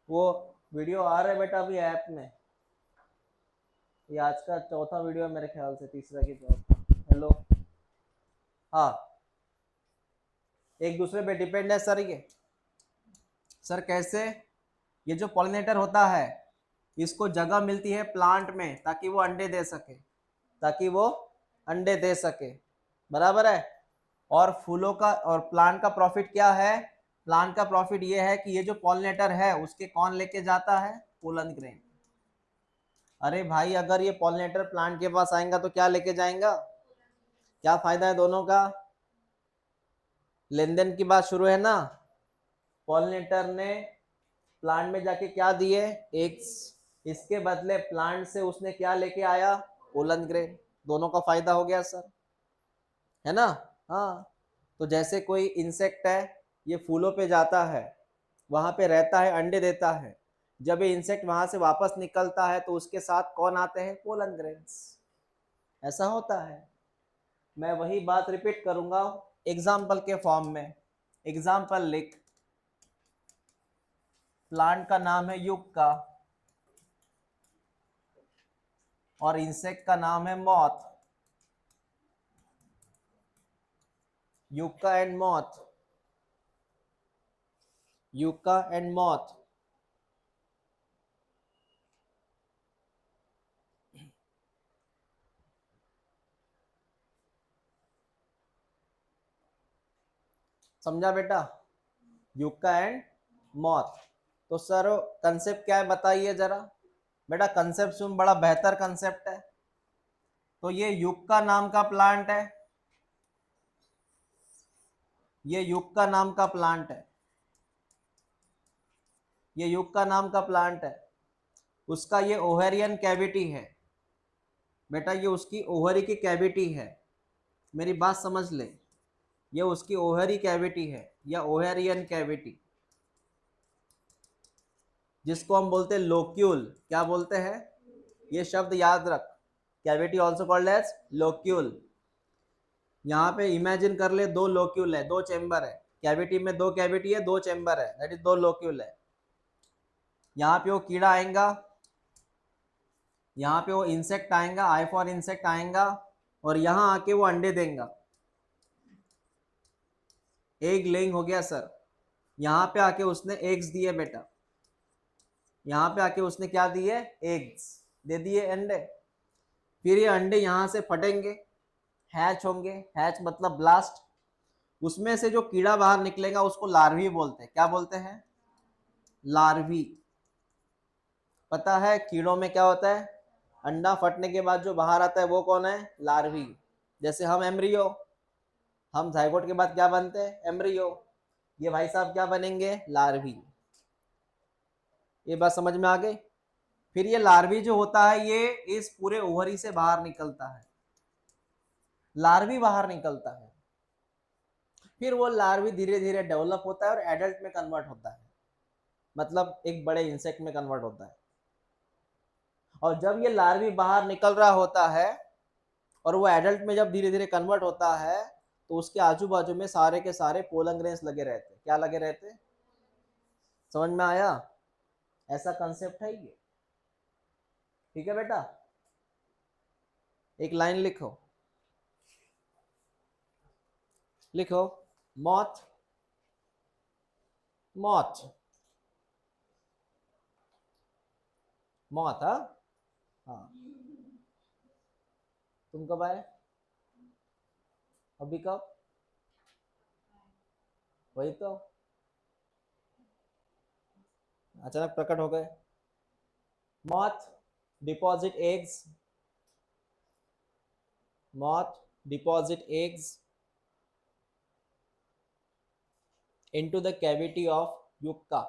वो वीडियो आ रहा है बेटा अभी ऐप में। ये आज का चौथा वीडियो है मेरे ख्याल से, तीसरा की चौथा। हेलो। हाँ, एक दूसरे पे डिपेंड है सर ये। सर कैसे? ये जो पॉलिनेटर होता है इसको जगह मिलती है प्लांट में ताकि वो अंडे दे सके, ताकि वो अंडे दे सके। बराबर है। और फूलों का और प्लांट का प्रॉफिट क्या है? प्लांट का प्रॉफिट ये है कि ये जो पॉलिनेटर है उसके कौन लेके जाता है? Pollen grain. अरे भाई, अगर ये पॉलिनेटर प्लांट के पास आएगा तो क्या लेके जाएगा? क्या फायदा है दोनों का? लेन देन की बात शुरू है ना। पॉलिनेटर ने प्लांट में जाके क्या दिए? एग्स। इसके बदले प्लांट से उसने क्या लेके आया? Pollen grain. दोनों का फायदा हो गया सर, है ना। हाँ। तो जैसे कोई इंसेक्ट है, ये फूलों पे जाता है, वहां पे रहता है, अंडे देता है। जब ये इंसेक्ट वहां से वापस निकलता है तो उसके साथ कौन आते हैं? Pollen grains. ऐसा होता है। मैं वही बात रिपीट करूंगा एग्जाम्पल के फॉर्म में। एग्जाम्पल लिख। प्लांट का नाम है युक्का और इंसेक्ट का नाम है moth. Yucca and moth. Yucca and moth. समझा बेटा? Yucca and moth. तो सर कंसेप्ट क्या है बताइए जरा। बेटा कंसेप्ट में बड़ा बेहतर कंसेप्ट है। तो ये युक्का नाम का प्लांट है, ये युक्का नाम का प्लांट है, ये युक्का नाम का प्लांट है। उसका ये ओवेरियन कैविटी है। बेटा ये उसकी ओवरी की कैविटी है। मेरी बात समझ ले। ये उसकी ओवरी कैविटी है या ओवेरियन कैविटी, जिसको हम बोलते हैं लोक्यूल। क्या बोलते हैं? ये शब्द याद रख। Cavity also called as locule. यहाँ पे इमेजिन कर ले, दो लोक्यूल है, दो चेम्बर है। कैविटी में दो कैविटी है, दो चेम्बर है, दैट इज दो लोक्यूल है। यहाँ पे वो कीड़ा आएगा, यहाँ पे वो इंसेक्ट आएगा, आई फॉर इंसेक्ट आएगा, और यहाँ आके वो अंडे देगा। एग लेइंग हो गया सर। यहाँ पे आके उसने एग्स दिए बेटा। यहाँ पे आके उसने क्या दिए? एग्स दे दिए, अंडे। फिर ये अंडे यहाँ से फटेंगे, हैच होंगे। हैच मतलब ब्लास्ट। उसमें से जो कीड़ा बाहर निकलेगा उसको लार्वी बोलते हैं। क्या बोलते हैं? लार्वी। पता है कीड़ों में क्या होता है? अंडा फटने के बाद जो बाहर आता है वो कौन है? लार्वी। जैसे हम एम्ब्रियो, हम जाइगोट के बाद क्या बनते हैं? एम्ब्रियो। ये भाई साहब क्या बनेंगे? लार्वी। ये बात समझ में आ गई? फिर ये लार्वी जो होता है ये इस पूरे ओवरी से बाहर निकलता है। लार्वी बाहर निकलता है। फिर वो लार्वी धीरे धीरे डेवलप होता है और एडल्ट में कन्वर्ट होता है, मतलब एक बड़े इंसेक्ट में कन्वर्ट होता है। और जब ये लार्वी बाहर निकल रहा होता है और वो एडल्ट में जब धीरे धीरे कन्वर्ट होता है तो उसके आजू बाजू में सारे के सारे पोलन ग्रेन्स लगे रहते। क्या लगे रहते? समझ में आया? ऐसा कंसेप्ट है ये। ठीक है बेटा। एक लाइन लिखो, लिखो। Moth, moth, moth. हाँ। हाँ। तुम कब आए? अभी कब? वही तो, अचानक प्रकट हो गए। Moth deposit eggs, moth deposit eggs into the cavity of yucca.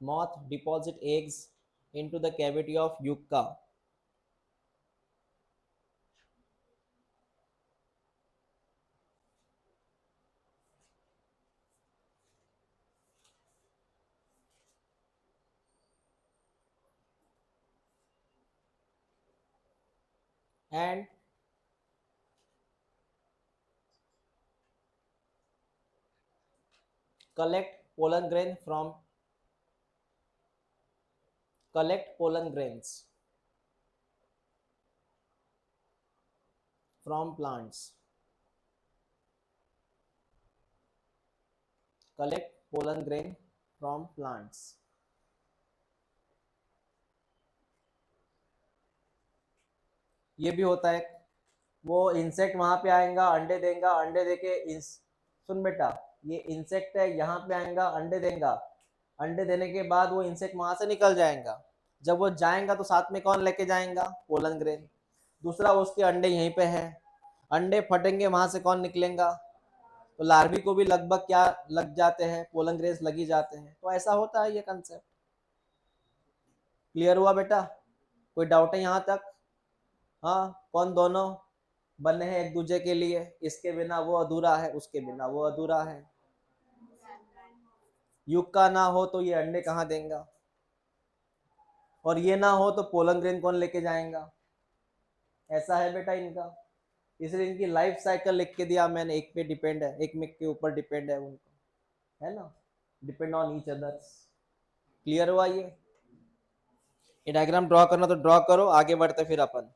Moth deposit eggs into the cavity of yucca. And collect pollen grain from collect pollen grains from plants, collect pollen grain from plants. ये भी होता है, वो insect वहां पे आएगा, अंडे देगा, अंडे देके सुन बेटा, ये इंसेक्ट है, यहाँ पे आएगा, अंडे देगा, अंडे देने के बाद वो इंसेक्ट वहां से निकल जाएगा। जब वो जाएगा तो साथ में कौन लेके जाएगा? Pollen grain. दूसरा, उसके अंडे यहीं पे है, अंडे फटेंगे, वहां से कौन निकलेगा? तो लार्वी को भी लगभग क्या लग जाते हैं? पोलन ग्रेन्स लगी जाते हैं। तो ऐसा होता है ये कंसेप्ट। क्लियर हुआ बेटा? कोई डाउट है यहाँ तक? हाँ, कौन दोनों बने हैं एक दूसरे के लिए, इसके बिना वो अधूरा है, उसके बिना वो अधूरा है। युग का ना हो तो ये अंडे कहाँ देगा, और ये ना हो तो पोलन ग्रेन कौन लेके जाएगा? ऐसा है बेटा इनका, इसलिए इनकी लाइफ साइकिल लिख के दिया मैंने, एक पे डिपेंड है, एक में के ऊपर डिपेंड है उनको, है ना, depend on each others. Clear हुआ ये डायग्राम ड्रॉ करना तो ड्रॉ करो, आगे बढ़ते फिर अपन।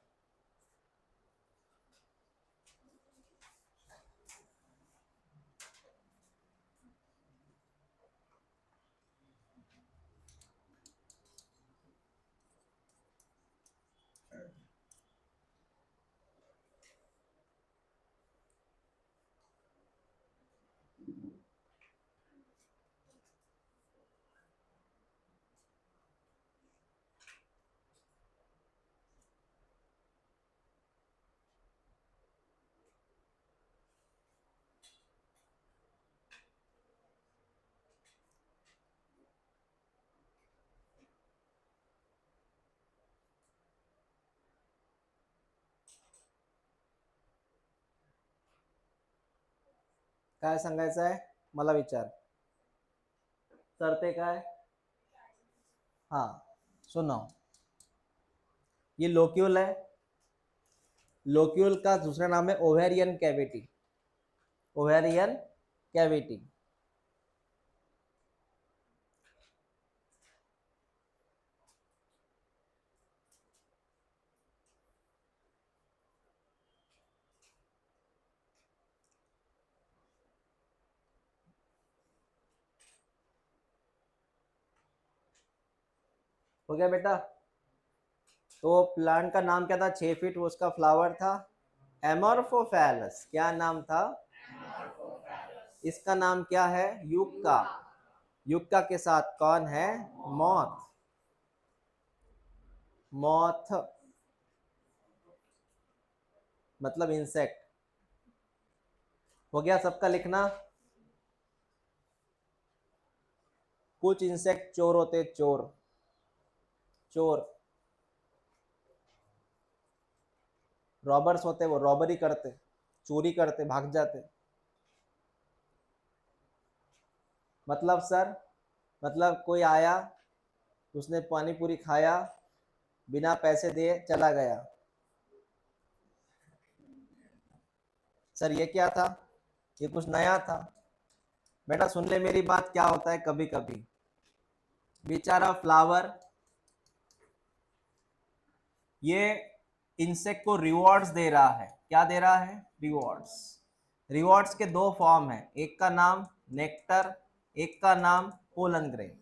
काय सांगायचं आहे मला विचार, सरते काय? हाँ सुनो, ये लोक्यूल है, लोक्यूल का दूसरा नाम है ओवेरियन कैविटी, ओवेरियन कैविटी। हो गया बेटा? तो प्लांट का नाम क्या था? 6 फीट उसका फ्लावर था, एमोर्फोफैलस। क्या नाम था? इसका नाम क्या है? युक्का। युक्का के साथ कौन है? मॉथ। मॉथ मतलब इंसेक्ट। हो गया सबका लिखना? कुछ इंसेक्ट चोर होते, चोर, चोर रॉबर्स होते, वो रॉबरी करते, चोरी करते, भाग जाते। मतलब सर, मतलब कोई आया, उसने पानी पूरी खाया, बिना पैसे दिए चला गया। सर ये क्या था? ये कुछ नया था बेटा, सुन ले मेरी बात। क्या होता है कभी कभी बेचारा फ्लावर, ये इंसेक्ट को रिवॉर्ड्स दे रहा है। क्या दे रहा है? रिवॉर्ड्स। रिवॉर्ड्स के दो फॉर्म है, एक का नाम नेक्टर, एक का नाम पोलन ग्रेन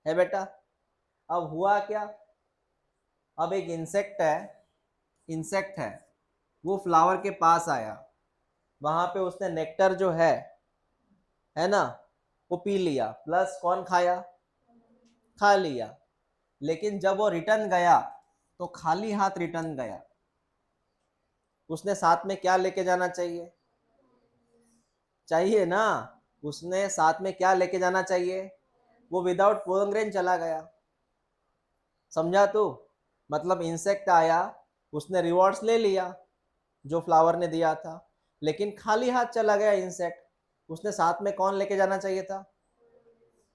है बेटा। अब हुआ क्या? अब एक इंसेक्ट है, वो फ्लावर के पास आया, वहां पे उसने नेक्टर जो है ना, वो पी लिया, प्लस कौन खाया? खा लिया। लेकिन जब वो रिटर्न गया तो खाली हाथ रिटर्न गया। उसने साथ में क्या लेके जाना चाहिए? चाहिए ना, उसने साथ में क्या लेके जाना चाहिए? वो विदाउट पोलन ग्रेन चला गया। समझा तू? मतलब इंसेक्ट आया, उसने रिवॉर्ड्स ले लिया जो फ्लावर ने दिया था, लेकिन खाली हाथ चला गया इंसेक्ट। उसने साथ में कौन लेके जाना चाहिए था?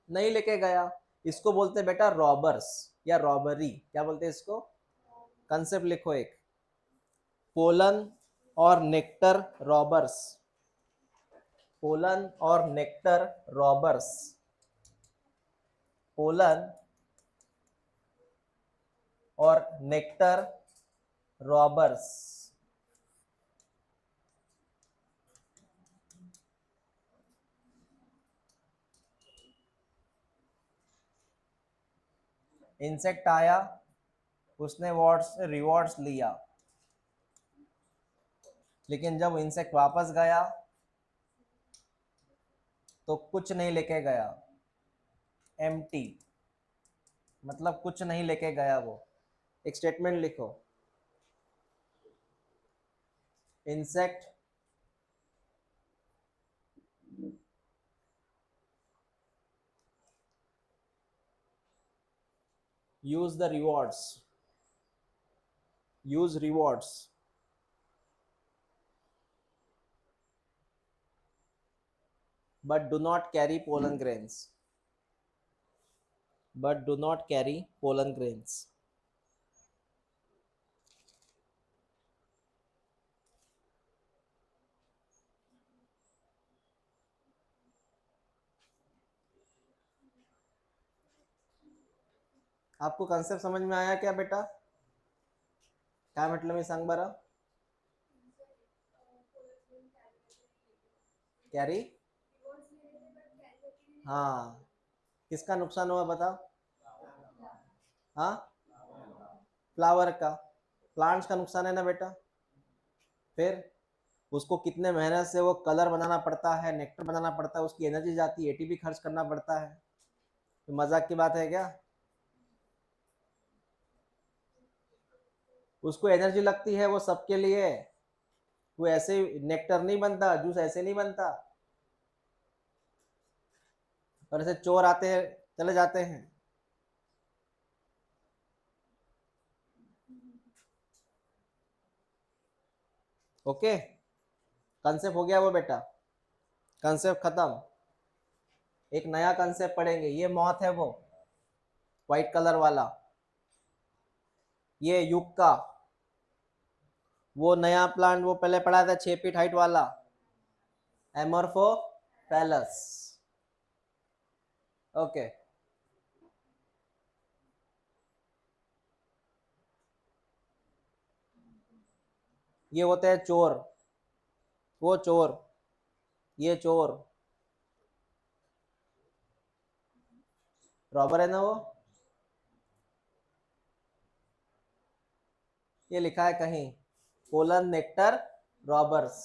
नहीं लेके गया। इसको बोलते बेटा रॉबर्स या रॉबरी। क्या बोलते हैं इसको? कंसेप्ट लिखो एक, पोलन और नेक्टर रॉबर्स, पोलन और नेक्टर रॉबर्स, पोलन और नेक्टर रॉबर्स। इंसेक्ट आया, उसने रिवॉर्ड्स लिया, लेकिन जब इंसेक्ट वापस गया तो कुछ नहीं लेके गया, एम्प्टी, मतलब कुछ नहीं लेके गया वो। एक स्टेटमेंट लिखो, insect use the rewards, use rewards but do not carry pollen grains, but do not carry pollen grains। आपको कंसेप्ट समझ में आया क्या बेटा? क्या मतलब है, सांग बरा। कैरी, हाँ, किसका नुकसान हुआ बता? हाँ, फ्लावर का, प्लांट्स का नुकसान है ना बेटा। फिर उसको कितने मेहनत से वो कलर बनाना पड़ता है, नेक्टर बनाना पड़ता है, उसकी एनर्जी जाती है, एटीपी खर्च करना पड़ता है। तो मजाक की बात है क्या? उसको एनर्जी लगती है, वो सबके लिए। वो ऐसे नेक्टर नहीं बनता, जूस ऐसे नहीं बनता, और ऐसे चोर आते हैं चले जाते हैं। ओके, कंसेप्ट हो गया वो बेटा, कंसेप्ट खत्म। एक नया कंसेप्ट पढ़ेंगे, ये मौत है वो व्हाइट कलर वाला, ये युग का वो नया प्लांट, वो पहले पढ़ा था 6 फीट हाइट वाला, एमोर्फोफैलस। ओके, ये होते हैं चोर, वो चोर, ये चोर, रॉबर है ना वो। ये लिखा है कहीं, पोलन नेक्टर रॉबर्स।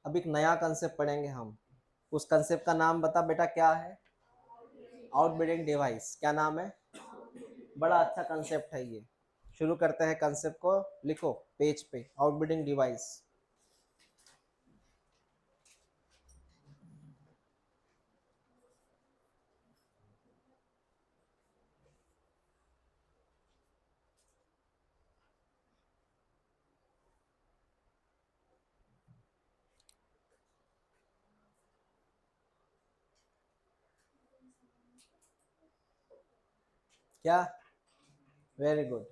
अब एक नया कंसेप्ट पढ़ेंगे हम, उस कंसेप्ट का नाम बता बेटा क्या है? Outbreeding device. क्या नाम है? बड़ा अच्छा कंसेप्ट है ये। शुरू करते हैं कंसेप्ट को, लिखो पेज पे, आउटब्रीडिंग डिवाइस। क्या? Very good.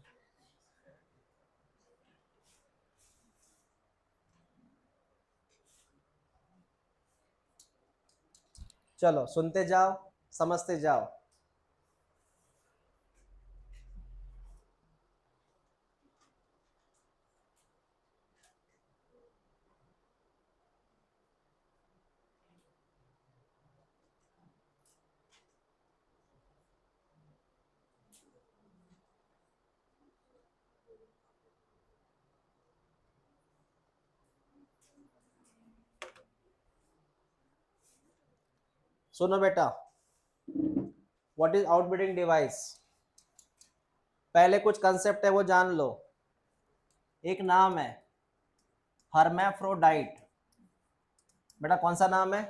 चलो सुनते जाओ, समझते जाओ। सुनो बेटा, व्हाट इज आउटब्रीडिंग डिवाइस? पहले कुछ कंसेप्ट है वो जान लो। एक नाम है हर्मेफ्रोडाइट। बेटा कौन सा नाम है?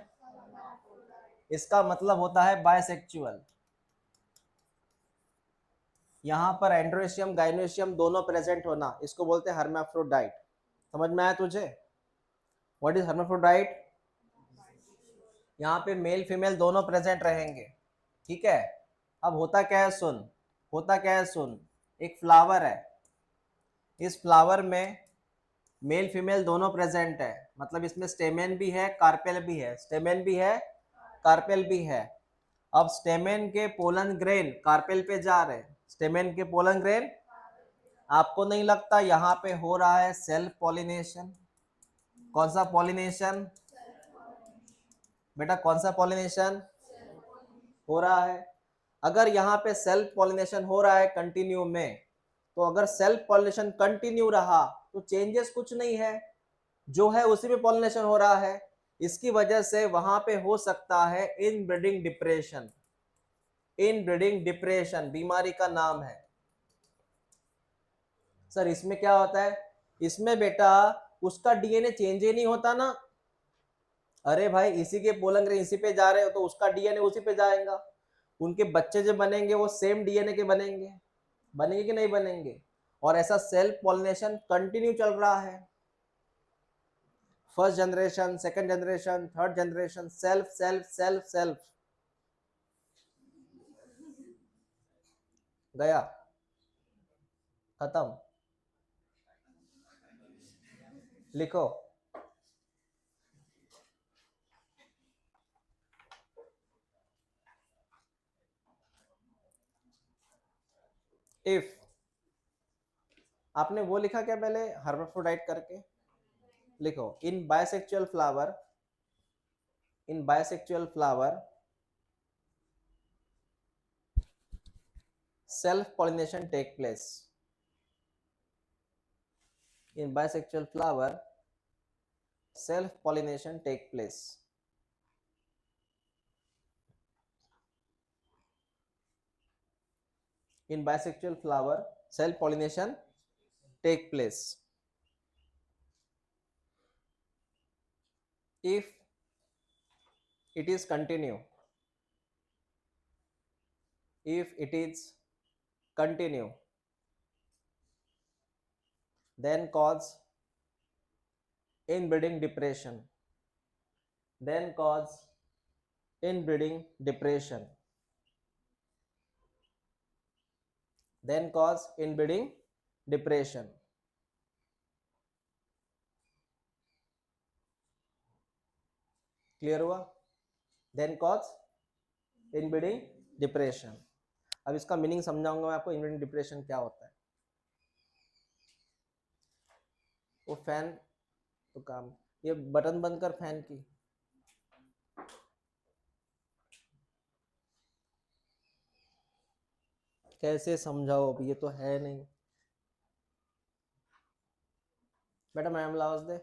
इसका मतलब होता है बायसेक्चुअल। यहाँ पर एंड्रोसियम गाइनोसियम दोनों प्रेजेंट होना, इसको बोलते हैं हर्मेफ्रोडाइट। समझ में आया तुझे? What is hermaphrodite? यहाँ पे मेल फीमेल दोनों प्रेजेंट रहेंगे, ठीक है। अब होता क्या है सुन, होता क्या है सुन, एक फ्लावर है, इस फ्लावर में मेल फीमेल दोनों प्रेजेंट है, मतलब इसमें स्टेमेन भी है कार्पेल भी है, स्टेमेन भी है कार्पेल भी है। अब स्टेमेन के पोलन ग्रेन कार्पेल पे जा रहे हैं, स्टेमेन के पोलन ग्रेन। आपको नहीं लगता यहाँ पे हो रहा है सेल्फ पॉलिनेशन? कौन सा पॉलिनेशन बेटा, कौन सा पॉलिनेशन हो रहा है? अगर यहाँ पे सेल्फ पॉलिनेशन हो रहा है कंटिन्यू में, तो अगर सेल्फ पॉलिनेशन कंटिन्यू रहा तो चेंजेस कुछ नहीं है, जो है उसी में पॉलिनेशन हो रहा है। इसकी वजह से वहां पे हो सकता है इनब्रीडिंग डिप्रेशन। इनब्रीडिंग डिप्रेशन बीमारी का नाम है। सर इसमें क्या होता है? इसमें बेटा उसका डीएनए चेंज ही नहीं होता ना। अरे भाई इसी के पोलन ग्रेन इसी पे जा रहे हो तो उसका डीएनए उसी पे जाएगा। उनके बच्चे जो बनेंगे वो सेम डीएनए के बनेंगे, बनेंगे कि नहीं बनेंगे? और ऐसा सेल्फ पॉलिनेशन कंटिन्यू चल रहा है। First generation, second generation, third generation, self self self self. गया, खत्म। लिखो, इफ। आपने वो लिखा क्या पहले हर्माफ्रोडाइट करके? लिखो, in bisexual flower, in bisexual flower self pollination take place. In bisexual flower self pollination take place. In bisexual flower self pollination take place if it is continue. If it is continue, then cause inbreeding depression. Then cause inbreeding depression. Then cause inbreeding depression. Clear हुआ? Then cause inbreeding depression. अब इसका meaning समझाऊंगा मैं आपको, inbreeding depression क्या होता है। वो फैन तो काम, ये बटन बंद कर फैन की। कैसे समझाओ, अब ये तो है नहीं बेटा। मैम लाओज दे।